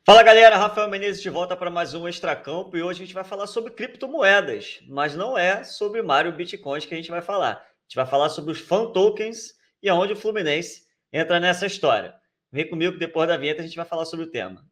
Fala galera, Rafael Menezes de volta para mais um Extracampo e hoje a gente vai falar sobre criptomoedas, mas não é sobre Mario Bitcoins que a gente vai falar. A gente vai falar sobre os fan tokens e aonde o Fluminense entra nessa história. Vem comigo que depois da vinheta a gente vai falar sobre o tema.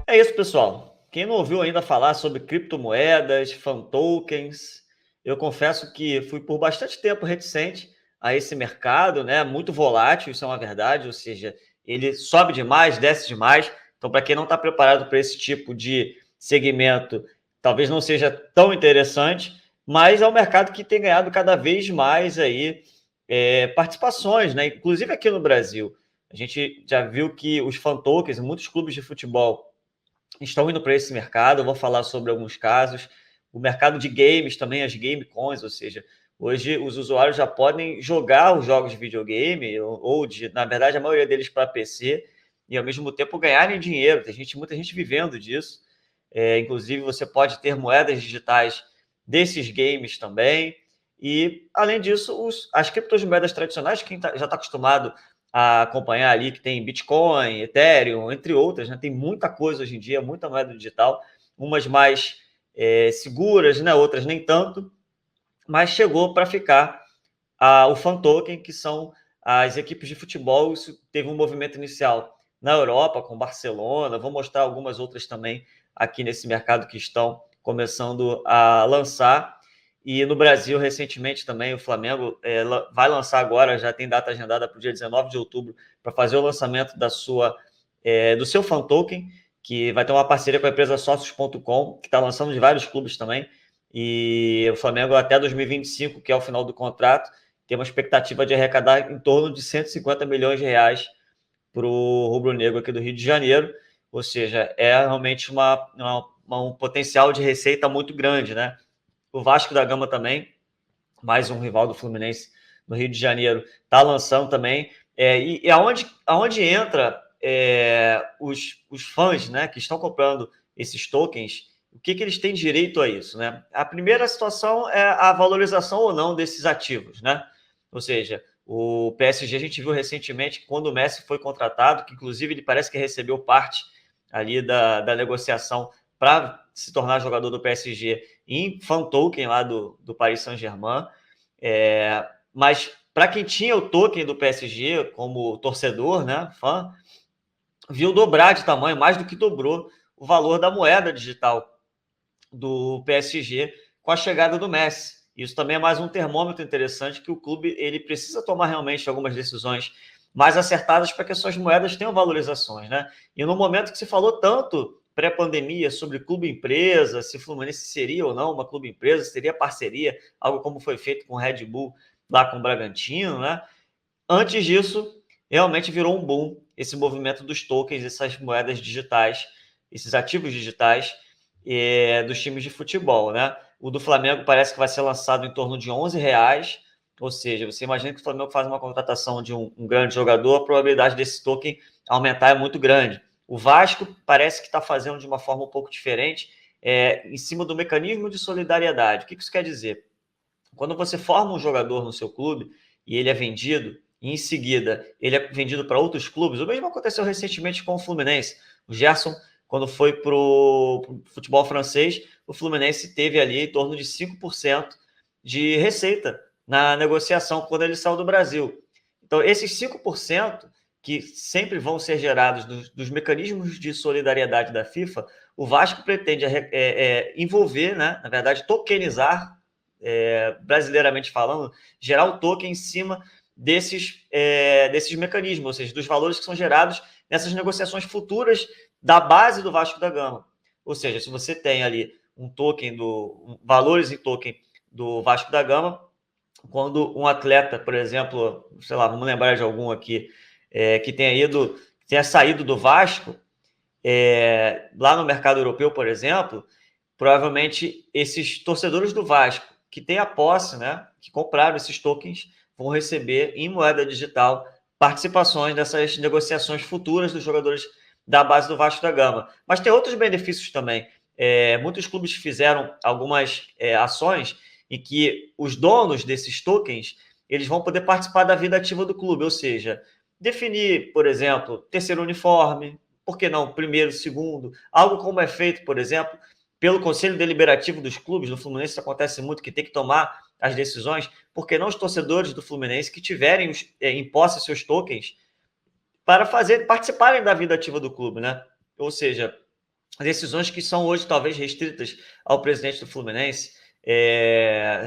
É isso, pessoal. Quem não ouviu ainda falar sobre criptomoedas, fan tokens, eu confesso que fui por bastante tempo reticente a esse mercado, né? Muito volátil, isso é uma verdade, ou seja, ele sobe demais, desce demais. Então, para quem não está preparado para esse tipo de segmento, talvez não seja tão interessante, mas é um mercado que tem ganhado cada vez mais aí participações, né? Inclusive aqui no Brasil. A gente já viu que os fan tokens, muitos clubes de futebol estão indo para esse mercado. Eu vou falar sobre alguns casos. O mercado de games também, as game coins, ou seja, hoje os usuários já podem jogar os jogos de videogame, na verdade, a maioria deles para PC, e ao mesmo tempo ganharem dinheiro. Tem muita gente vivendo disso. Inclusive, você pode ter moedas digitais desses games também. E, além disso, as criptomoedas tradicionais, quem já está acostumado a acompanhar ali, que tem Bitcoin, Ethereum, entre outras, né? Tem muita coisa hoje em dia, muita moeda digital, umas mais seguras, né? Outras nem tanto, mas chegou para ficar o fan token, que são as equipes de futebol. Isso teve um movimento inicial na Europa, com Barcelona. Vou mostrar algumas outras também aqui nesse mercado que estão começando a lançar. E no Brasil, recentemente também, o Flamengo vai lançar agora, já tem data agendada para o dia 19 de outubro, para fazer o lançamento do seu fan token, que vai ter uma parceria com a empresa Sócios.com, que está lançando de vários clubes também. E o Flamengo, até 2025, que é o final do contrato, tem uma expectativa de arrecadar em torno de 150 milhões de reais para o rubro-negro aqui do Rio de Janeiro. Ou seja, é realmente um potencial de receita muito grande, né? O Vasco da Gama também, mais um rival do Fluminense no Rio de Janeiro, está lançando também. E aonde entra os fãs, né, que estão comprando esses tokens, o que eles têm direito a isso, né? A primeira situação é a valorização ou não desses ativos, né? Ou seja, o PSG, a gente viu recentemente, quando o Messi foi contratado, que inclusive ele parece que recebeu parte ali da negociação para se tornar jogador do PSG em fan token lá do Paris Saint-Germain. Mas para quem tinha o token do PSG como torcedor, né, fã, viu dobrar de tamanho, mais do que dobrou o valor da moeda digital do PSG com a chegada do Messi. Isso também é mais um termômetro interessante, que o clube ele precisa tomar realmente algumas decisões mais acertadas para que as suas moedas tenham valorizações, né? E no momento que se falou tanto pré-pandemia sobre clube-empresa, se o Fluminense seria ou não uma clube-empresa, seria parceria, algo como foi feito com o Red Bull lá com o Bragantino, né? Antes disso, realmente virou um boom esse movimento dos tokens, essas moedas digitais, esses ativos digitais dos times de futebol, né? O do Flamengo parece que vai ser lançado em torno de R$ 11, ou seja, você imagina que o Flamengo faz uma contratação de um grande jogador, a probabilidade desse token aumentar é muito grande. O Vasco parece que está fazendo de uma forma um pouco diferente, em cima do mecanismo de solidariedade. O que isso quer dizer? Quando você forma um jogador no seu clube e ele é vendido, e em seguida ele é vendido para outros clubes, o mesmo aconteceu recentemente com o Fluminense. O Gerson, quando foi para o futebol francês, o Fluminense teve ali em torno de 5% de receita na negociação quando ele saiu do Brasil. Então, esses 5% que sempre vão ser gerados dos mecanismos de solidariedade da FIFA, o Vasco pretende envolver, né, na verdade, tokenizar, brasileiramente falando, gerar o token em cima desses mecanismos, ou seja, dos valores que são gerados nessas negociações futuras da base do Vasco da Gama. Ou seja, se você tem ali um token valores em token do Vasco da Gama, quando um atleta, por exemplo, sei lá, vamos lembrar de algum aqui, que tenha saído do Vasco, lá no mercado europeu, por exemplo, provavelmente esses torcedores do Vasco que têm a posse, né, que compraram esses tokens, vão receber em moeda digital participações dessas negociações futuras dos jogadores da base do Vasco da Gama. Mas tem outros benefícios também. Muitos clubes fizeram algumas ações em que os donos desses tokens eles vão poder participar da vida ativa do clube, ou seja, definir, por exemplo, terceiro uniforme, por que não primeiro, segundo, algo como é feito, por exemplo, pelo Conselho Deliberativo dos clubes. No Fluminense isso acontece muito, que tem que tomar as decisões, porque não os torcedores do Fluminense que tiverem em posse seus tokens para participarem da vida ativa do clube, né? Ou seja, decisões que são hoje talvez restritas ao presidente do Fluminense,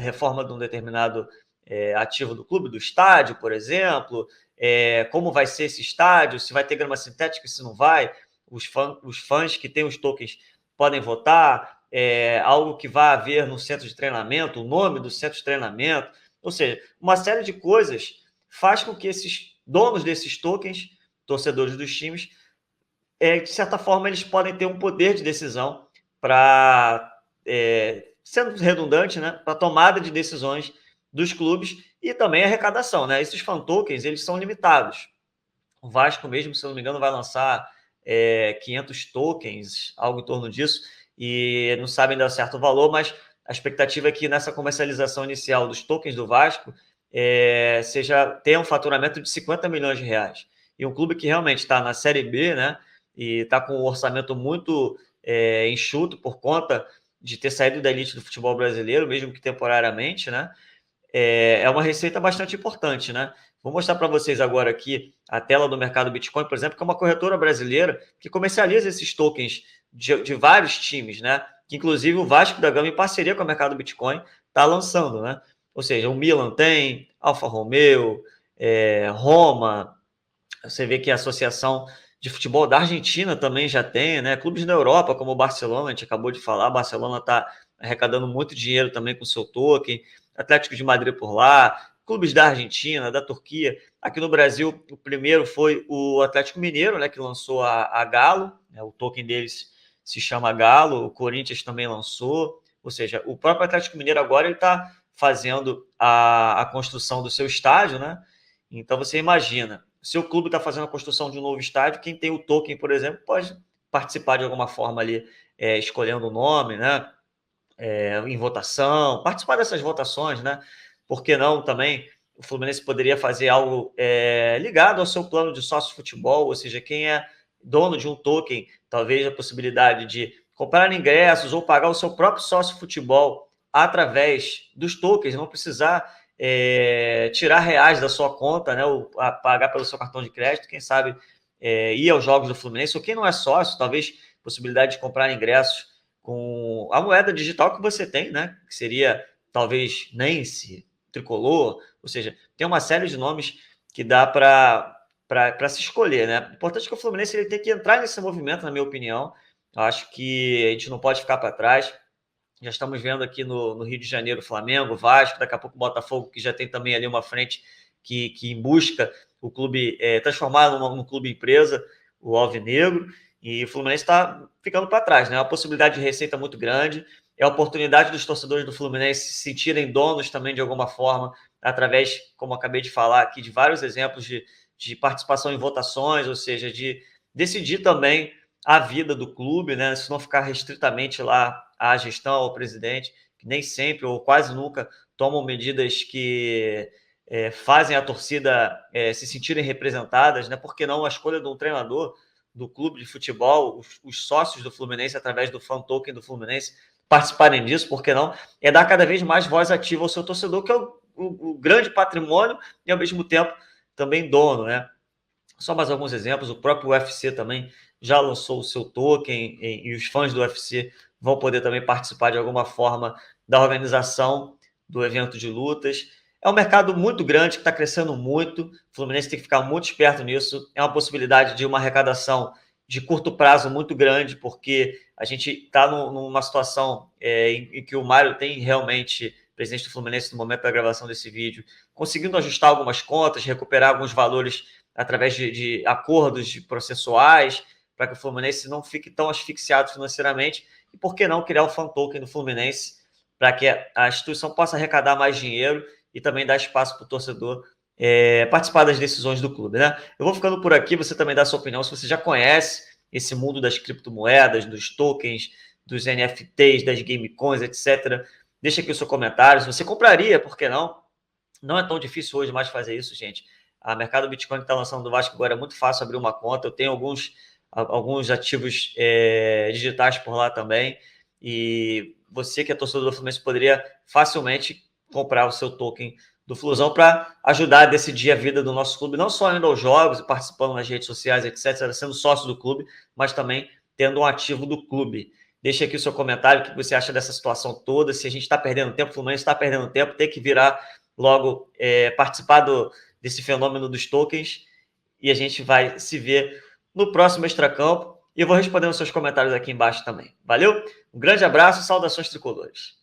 reforma de um determinado ativo do clube, do estádio, por exemplo, como vai ser esse estádio, se vai ter grama sintética, se não vai, os fãs que têm os tokens podem votar, algo que vai haver no centro de treinamento, o nome do centro de treinamento, ou seja, uma série de coisas faz com que esses donos desses tokens, torcedores dos times, de certa forma, eles podem ter um poder de decisão para, sendo redundante, né, para tomada de decisões dos clubes e também arrecadação, né? Esses fan tokens, eles são limitados. O Vasco mesmo, se eu não me engano, vai lançar 500 tokens, algo em torno disso, e não sabem dar certo o valor, mas a expectativa é que nessa comercialização inicial dos tokens do Vasco tenha um faturamento de 50 milhões de reais. E um clube que realmente está na Série B, né, e está com um orçamento muito enxuto por conta de ter saído da elite do futebol brasileiro, mesmo que temporariamente, né, é uma receita bastante importante, né? Vou mostrar para vocês agora aqui a tela do mercado Bitcoin, por exemplo, que é uma corretora brasileira que comercializa esses tokens de vários times, né? Que inclusive o Vasco da Gama, em parceria com o mercado Bitcoin, está lançando, né? Ou seja, o Milan tem, Alfa Romeo, Roma, você vê que a Associação de Futebol da Argentina também já tem, né? Clubes da Europa, como o Barcelona, a gente acabou de falar, Barcelona está arrecadando muito dinheiro também com o seu token, Atlético de Madrid por lá, clubes da Argentina, da Turquia. Aqui no Brasil, o primeiro foi o Atlético Mineiro, né, que lançou a Galo, né, o token deles se chama Galo, o Corinthians também lançou, ou seja, o próprio Atlético Mineiro agora está fazendo a construção do seu estádio, né? Então você imagina, se o clube está fazendo a construção de um novo estádio, quem tem o token, por exemplo, pode participar de alguma forma ali, escolhendo o nome, né? Em votação, participar dessas votações, né? Por que não também o Fluminense poderia fazer algo ligado ao seu plano de sócio-futebol, ou seja, quem é dono de um token, talvez a possibilidade de comprar ingressos ou pagar o seu próprio sócio-futebol através dos tokens, não precisar tirar reais da sua conta, né, ou pagar pelo seu cartão de crédito, quem sabe ir aos jogos do Fluminense, ou quem não é sócio, talvez possibilidade de comprar ingressos com a moeda digital que você tem, né, que seria talvez Nance, Tricolor, ou seja, tem uma série de nomes que dá para se escolher, né? O importante é que o Fluminense ele tem que entrar nesse movimento, na minha opinião. Eu acho que a gente não pode ficar para trás. Já estamos vendo aqui no Rio de Janeiro Flamengo, Vasco, daqui a pouco o Botafogo, que já tem também ali uma frente que busca o clube transformar num clube empresa, o Alvinegro, e o Fluminense está ficando para trás, né? É uma possibilidade de receita muito grande, é a oportunidade dos torcedores do Fluminense se sentirem donos também de alguma forma, através, como eu acabei de falar aqui, de vários exemplos de participação em votações, ou seja, de decidir também a vida do clube, né? Se não ficar restritamente lá à gestão, ao presidente, que nem sempre ou quase nunca tomam medidas que fazem a torcida se sentirem representadas, né? Por que não a escolha de um treinador do clube de futebol, os sócios do Fluminense, através do fan token do Fluminense, participarem disso, por que não? É dar cada vez mais voz ativa ao seu torcedor, que é o grande patrimônio e, ao mesmo tempo, também dono, né? Só mais alguns exemplos, o próprio UFC também já lançou o seu token e os fãs do UFC vão poder também participar de alguma forma da organização do evento de lutas. É um mercado muito grande, que está crescendo muito, o Fluminense tem que ficar muito esperto nisso, é uma possibilidade de uma arrecadação de curto prazo muito grande, porque a gente está numa situação em que o Mário tem realmente, presidente do Fluminense no momento da gravação desse vídeo, conseguindo ajustar algumas contas, recuperar alguns valores através de acordos processuais, para que o Fluminense não fique tão asfixiado financeiramente, e por que não criar o fan token do Fluminense, para que a instituição possa arrecadar mais dinheiro e também dar espaço para o torcedor participar das decisões do clube, né? Eu vou ficando por aqui, você também dá a sua opinião, se você já conhece esse mundo das criptomoedas, dos tokens, dos NFTs, das gamecoins, etc. Deixa aqui o seu comentário, se você compraria, por que não? Não é tão difícil hoje mais fazer isso, gente. A mercado Bitcoin que está lançando do Vasco agora é muito fácil abrir uma conta. Eu tenho alguns ativos digitais por lá também. E você que é torcedor do Fluminense poderia facilmente comprar o seu token do Flusão para ajudar a decidir a vida do nosso clube, não só indo aos jogos e participando nas redes sociais, etc., sendo sócio do clube, mas também tendo um ativo do clube. Deixa aqui o seu comentário, o que você acha dessa situação toda, se a gente está perdendo tempo, o Fluminense está perdendo tempo, tem que virar logo participar desse fenômeno dos tokens, e a gente vai se ver no próximo Extracampo, e eu vou respondendo seus comentários aqui embaixo também. Valeu? Um grande abraço, saudações tricolores.